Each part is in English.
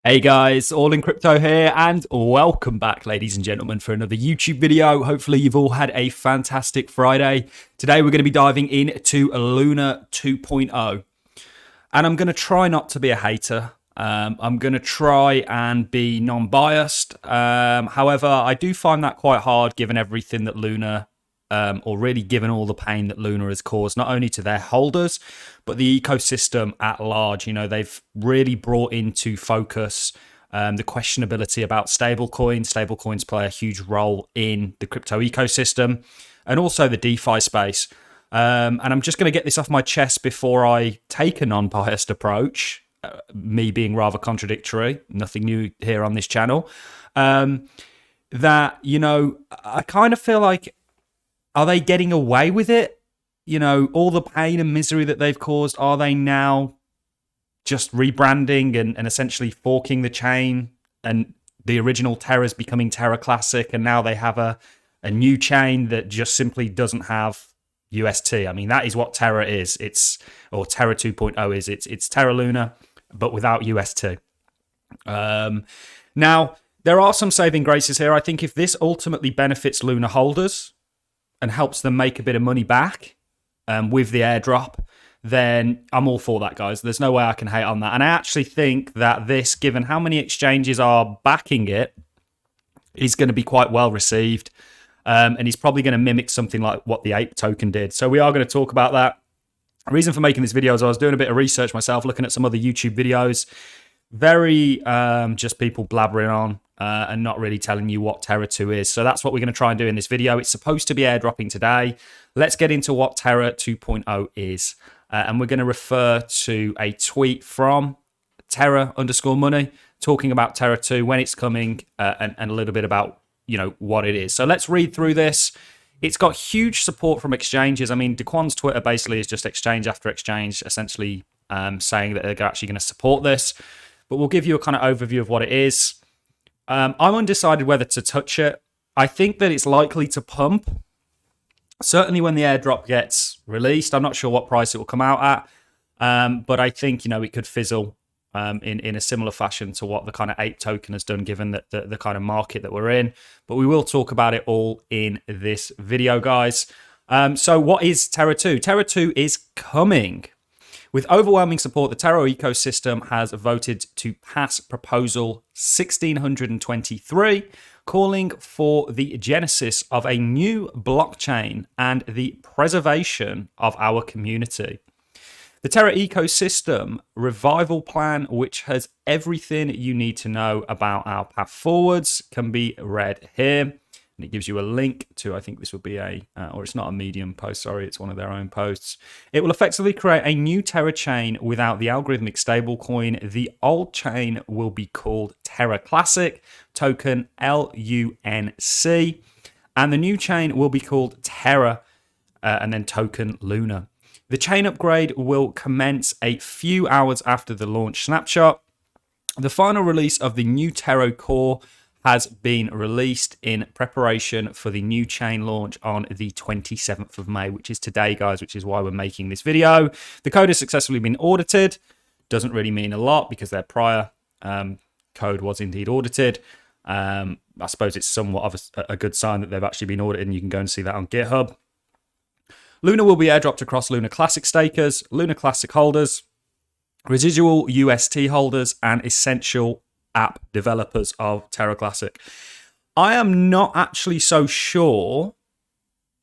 Hey guys, All in Crypto here, and welcome back, ladies and gentlemen, for another YouTube video. Hopefully you've all had a fantastic Friday. Today we're going to be diving into Luna 2.0, and I'm going to try not to be a hater. I'm going to try and be non-biased. However, I do find that quite hard given everything that Luna, or really given all the pain that Luna has caused, not only to their holders, but the ecosystem at large. You know, they've really brought into focus the questionability about stablecoins. Stablecoins play a huge role in the crypto ecosystem and also the DeFi space. And I'm just going to get this off my chest before I take a non-biased approach, me being rather contradictory, nothing new here on this channel, that, you know, I kind of feel like, are they getting away with it? You know, all the pain and misery that they've caused, are they now just rebranding and essentially forking the chain, and the original Terra's becoming Terra Classic, and now they have a new chain that just simply doesn't have UST? I mean, that is what Terra is. Or Terra 2.0 is. It's Terra Luna, but without UST. Now, there are some saving graces here. I think if this ultimately benefits Luna holders and helps them make a bit of money back with the airdrop, then I'm all for that, guys. There's no way I can hate on that. And I actually think that this, given how many exchanges are backing it, is going to be quite well received. And he's probably going to mimic something like what the Ape token did. So we are going to talk about that. The reason for making this video is I was doing a bit of research myself, looking at some other YouTube videos. Very just people blabbering on and not really telling you what Terra 2 is. So that's what we're going to try and do in this video. It's supposed to be airdropping today. Let's get into what Terra 2.0 is. And we're going to refer to a tweet from Terra_money talking about Terra 2, when it's coming, and a little bit about, you know, what it is. So let's read through this. It's got huge support from exchanges. I mean, Daquan's Twitter basically is just exchange after exchange, essentially saying that they're actually going to support this. But we'll give you a kind of overview of what it is. I'm undecided whether to touch it. I think that it's likely to pump. Certainly when the airdrop gets released. I'm not sure what price it will come out at. But I think, you know, it could fizzle in a similar fashion to what the kind of Ape token has done, given that the kind of market that we're in. But we will talk about it all in this video, guys. So what is Terra 2? Terra 2 is coming. With overwhelming support, the Terra ecosystem has voted to pass Proposal 1623, calling for the genesis of a new blockchain and the preservation of our community. The Terra ecosystem revival plan, which has everything you need to know about our path forwards, can be read here. And it gives you a link to, I think this would be or it's not a Medium post, sorry, it's one of their own posts. It will effectively create a new Terra chain without the algorithmic stablecoin. The old chain will be called Terra Classic, token LUNC, and the new chain will be called Terra, and then token Luna. The chain upgrade will commence a few hours after the launch snapshot. The final release of the new Terra core has been released in preparation for the new chain launch on the 27th of May, which is today, guys, which is why we're making this video. The code has successfully been audited. Doesn't really mean a lot because their prior code was indeed audited. I suppose it's somewhat of a good sign that they've actually been audited, and you can go and see that on GitHub. Luna will be airdropped across Luna Classic stakers, Luna Classic holders, residual UST holders, and essential app developers of Terra Classic. I am not actually so sure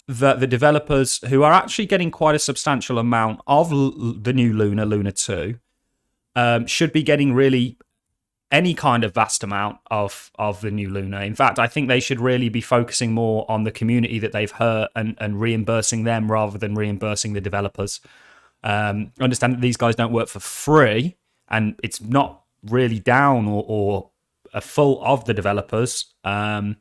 that the developers, who are actually getting quite a substantial amount of the new Luna 2, should be getting really any kind of vast amount of the new Luna. In fact, I think they should really be focusing more on the community that they've hurt and reimbursing them rather than reimbursing the developers. Understand that these guys don't work for free, and it's not really down or a full of the developers. But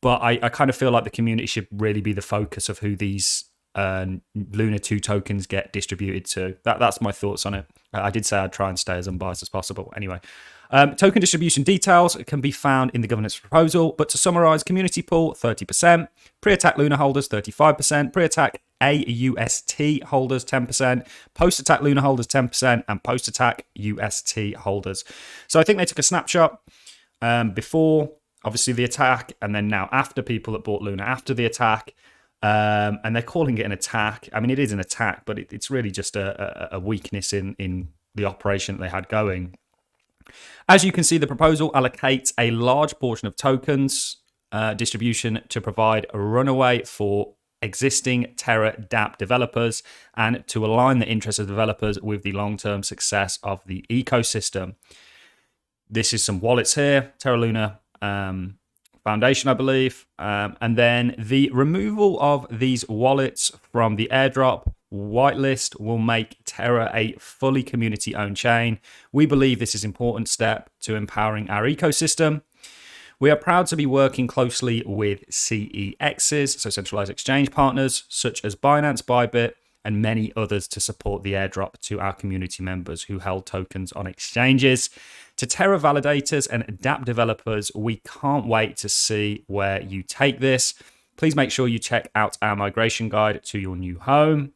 I kind of feel like the community should really be the focus of who these Luna 2 tokens get distributed to. That's my thoughts on it. I did say I'd try and stay as unbiased as possible. Anyway, token distribution details can be found in the governance proposal. But to summarize, community pool, 30%. Pre-attack Luna holders, 35%. Pre-attack AUST holders 10%, post-attack Luna holders 10%, and post-attack UST holders. So I think they took a snapshot before, obviously, the attack, and then now after people that bought Luna after the attack. And they're calling it an attack. I mean, it is an attack, but it's really just a weakness in the operation that they had going. As you can see, the proposal allocates a large portion of tokens distribution to provide a runaway for existing Terra dApp developers and to align the interests of developers with the long-term success of the ecosystem. This is some wallets here, Terra Luna Foundation, I believe. And then the removal of these wallets from the airdrop whitelist will make Terra a fully community-owned chain. We believe this is an important step to empowering our ecosystem. We are proud to be working closely with CEXs, so centralized exchange partners, such as Binance, Bybit, and many others to support the airdrop to our community members who held tokens on exchanges. To Terra validators and dApp developers, we can't wait to see where you take this. Please make sure you check out our migration guide to your new home.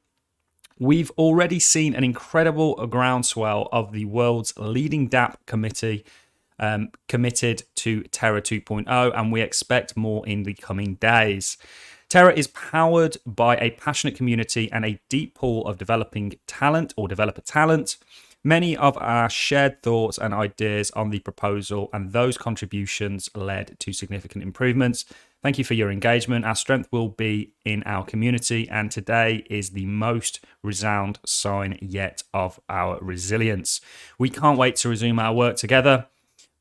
We've already seen an incredible groundswell of the world's leading dApp committee committed to Terra 2.0, and we expect more in the coming days. Terra is powered by a passionate community and a deep pool of developing talent or developer talent. Many of our shared thoughts and ideas on the proposal and those contributions led to significant improvements. Thank you for your engagement. Our strength will be in our community, and today is the most resound sign yet of our resilience. We can't wait to resume our work together,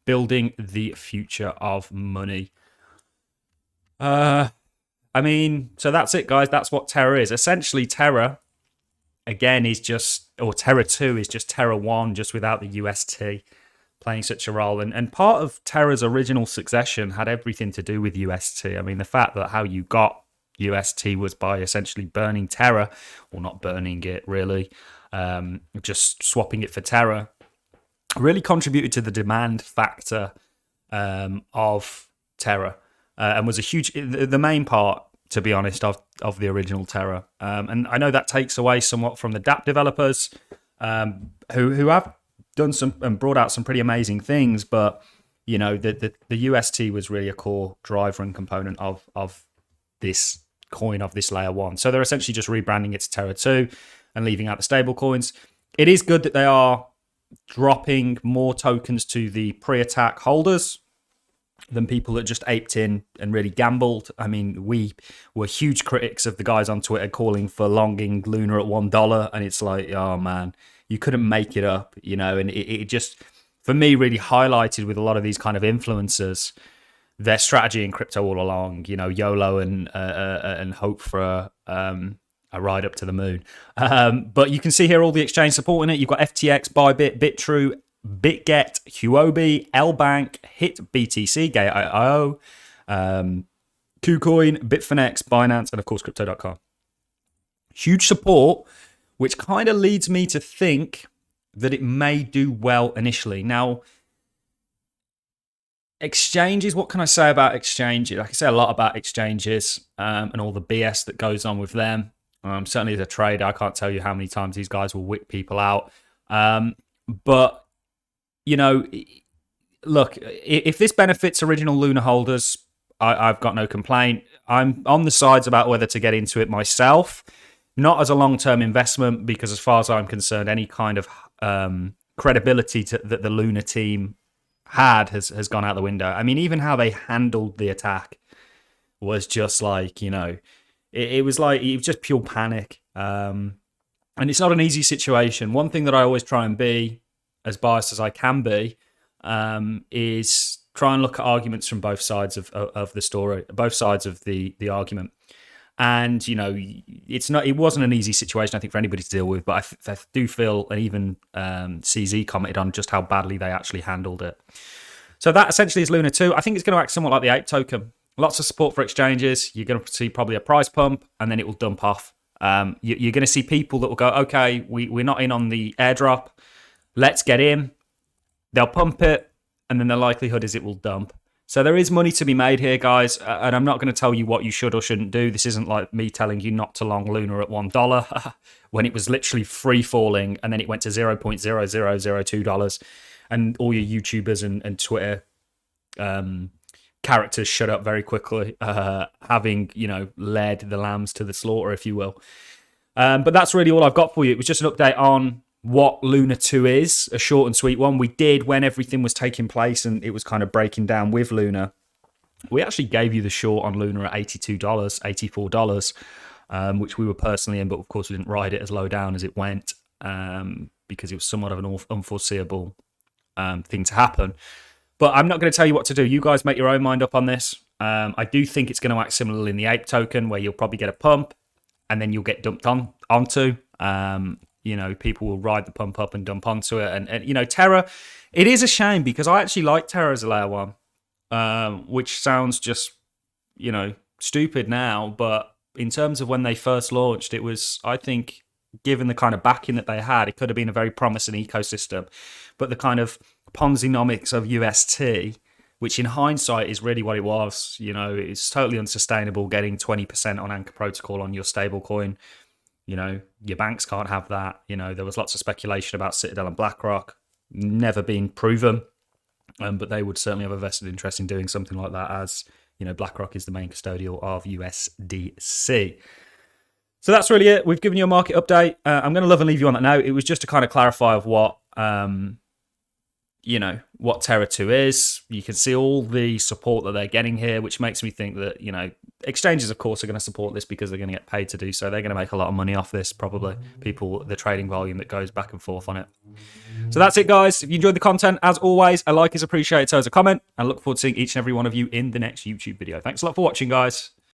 building the future of money. I mean, so that's it, guys. That's what Terra is. Essentially, Terra, again, is just, or Terra 2 is just Terra 1, just without the UST playing such a role. And part of Terra's original succession had everything to do with UST. I mean, the fact that how you got UST was by essentially burning Terra, or not burning it, really, just swapping it for Terra, really contributed to the demand factor of Terra. And was a huge, the main part, to be honest, of the original Terra. And I know that takes away somewhat from the dApp developers who have done some and brought out some pretty amazing things, but you know, the UST was really a core driver and component of this coin, of this layer 1. So they're essentially just rebranding it to Terra 2 and leaving out the stable coins. It is good that they are dropping more tokens to the pre-attack holders than people that just aped in and really gambled. I mean, we were huge critics of the guys on Twitter calling for longing Luna at $1, and it's like, oh man, you couldn't make it up, you know. And it just, for me, really highlighted with a lot of these kind of influencers their strategy in crypto all along, you know, YOLO and hope for a ride up to the moon. But you can see here all the exchange supporting it. You've got FTX, Bybit, BitTrue, BitGet, Huobi, LBank, HitBTC, Gate.io, KuCoin, Bitfinex, Binance, and of course Crypto.com. Huge support, which kind of leads me to think that it may do well initially. Now, exchanges, what can I say about exchanges? I can say a lot about exchanges and all the BS that goes on with them. Certainly as a trader, I can't tell you how many times these guys will wick people out. But you know, look, if this benefits original Luna holders, I've got no complaint. I'm on the sides about whether to get into it myself, not as a long-term investment, because as far as I'm concerned, any kind of credibility that the Luna team had has gone out the window. I mean, even how they handled the attack was just like, you know, it was just pure panic. And it's not an easy situation. One thing that I always try and be as biased as I can be, is try and look at arguments from both sides of the story, both sides of the argument. And, you know, it wasn't an easy situation, I think, for anybody to deal with, but I do feel, and even CZ commented on just how badly they actually handled it. So that essentially is Luna 2. I think it's going to act somewhat like the ape token. Lots of support for exchanges. You're going to see probably a price pump, and then it will dump off. You're going to see people that will go, okay, we're not in on the airdrop. Let's get in. They'll pump it, and then the likelihood is it will dump. So there is money to be made here, guys, and I'm not going to tell you what you should or shouldn't do. This isn't like me telling you not to long Luna at $1 when it was literally free falling, and then it went to $0.0002, and all your YouTubers and Twitter characters shut up very quickly, having, you know, led the lambs to the slaughter, if you will. But that's really all I've got for you. It was just an update on what Luna 2 is, a short and sweet one. We did, when everything was taking place and it was kind of breaking down with Luna, we actually gave you the short on Luna at $82, $84, which we were personally in, but of course we didn't ride it as low down as it went, because it was somewhat of an unforeseeable thing to happen. But I'm not going to tell you what to do. You guys make your own mind up on this. I do think it's going to act similarly in the ape token, where you'll probably get a pump and then you'll get dumped onto. You know, people will ride the pump up and dump onto it. And you know, Terra, it is a shame because I actually like Terra as a layer one, which sounds just, you know, stupid now. But in terms of when they first launched, it was, I think, given the kind of backing that they had, it could have been a very promising ecosystem. But the kind of Ponzi-nomics of UST, which in hindsight is really what it was, you know, it's totally unsustainable getting 20% on Anchor Protocol on your stable coin. You know, your banks can't have that. You know, there was lots of speculation about Citadel and BlackRock, never been proven, but they would certainly have a vested interest in doing something like that, as, you know, BlackRock is the main custodial of USDC. So that's really it. We've given you a market update. I'm going to love and leave you on that note. It was just to kind of clarify of what, you know, what Terra 2 is. You can see all the support that they're getting here, which makes me think that, you know, exchanges, of course, are going to support this because they're going to get paid to do so. They're going to make a lot of money off this, probably. People, the trading volume that goes back and forth on it. So that's it, guys. If you enjoyed the content, as always, a like is appreciated, so is a comment. And I look forward to seeing each and every one of you in the next YouTube video. Thanks a lot for watching, guys.